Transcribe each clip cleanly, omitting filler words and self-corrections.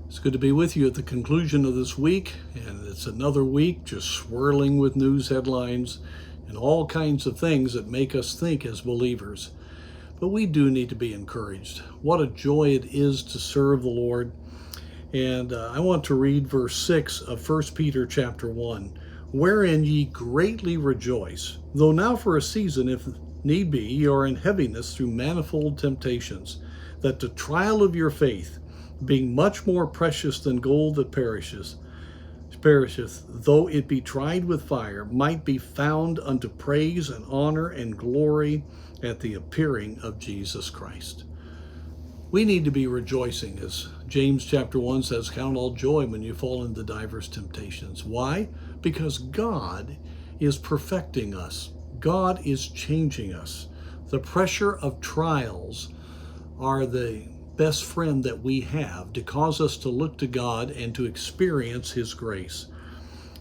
It's good to be with you at the conclusion of this week, and it's another week just swirling with news headlines and all kinds of things that make us think as believers. But we do need to be encouraged. What a joy it is to serve the Lord. And I want to read verse 6 of 1 Peter chapter 1, wherein ye greatly rejoice, though now for a season, if need be, ye are in heaviness through manifold temptations, that the trial of your faith, being much more precious than gold that perisheth, though it be tried with fire, might be found unto praise and honor and glory at the appearing of Jesus Christ. We need to be rejoicing, as James chapter 1 says, count all joy when you fall into diverse temptations. Why? Because God is perfecting us. God is changing us. The pressure of trials are the best friend that we have to cause us to look to God and to experience His grace.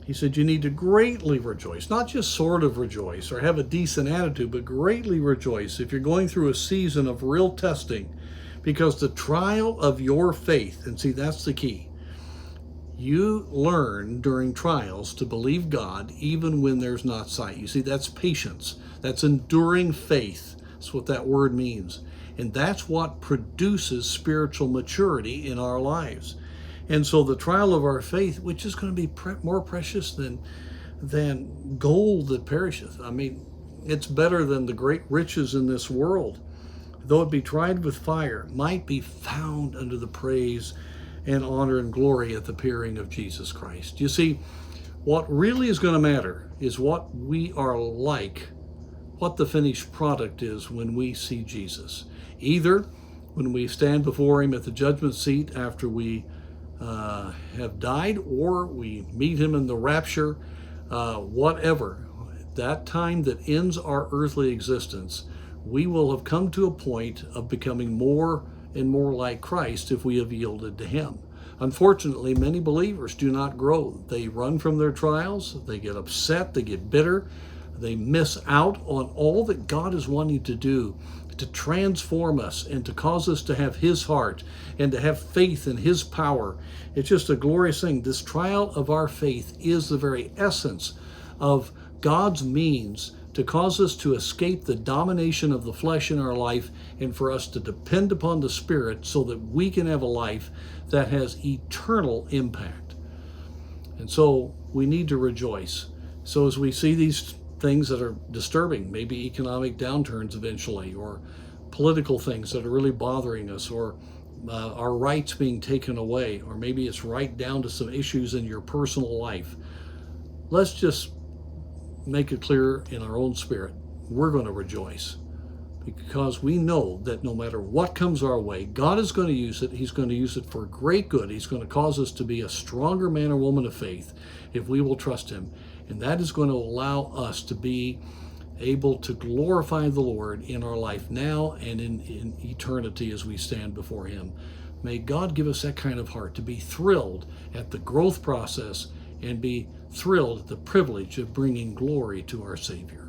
He said you need to greatly rejoice, not just sort of rejoice or have a decent attitude, but greatly rejoice if you're going through a season of real testing, because the trial of your faith, and see, that's the key. You learn during trials to believe God even when there's not sight. You see, that's patience. That's enduring faith. That's what that word means. And that's what produces spiritual maturity in our lives. And so the trial of our faith, which is going to be more precious than gold that perisheth. I mean, it's better than the great riches in this world. Though it be tried with fire, might be found unto the praise and honor and glory at the appearing of Jesus Christ. You see, what really is going to matter is what we are like, what the finished product is when we see Jesus. Either when we stand before Him at the judgment seat after we have died, or we meet Him in the rapture, whatever. That time that ends our earthly existence, we will have come to a point of becoming more and more like Christ if we have yielded to Him. Unfortunately, many believers do not grow. They run from their trials, they get upset, they get bitter, they miss out on all that God is wanting to do to transform us and to cause us to have His heart and to have faith in His power. It's just a glorious thing. This trial of our faith is the very essence of God's means to cause us to escape the domination of the flesh in our life and for us to depend upon the Spirit so that we can have a life that has eternal impact. And so we need to rejoice. So as we see these things that are disturbing, maybe economic downturns eventually, or political things that are really bothering us, or our rights being taken away, or maybe it's right down to some issues in your personal life. Let's just make it clear in our own spirit, we're going to rejoice, because we know that no matter what comes our way, God is going to use it. He's going to use it for great good. He's going to cause us to be a stronger man or woman of faith if we will trust Him. And that is going to allow us to be able to glorify the Lord in our life now and in eternity as we stand before Him. May God give us that kind of heart to be thrilled at the growth process and be thrilled at the privilege of bringing glory to our Savior.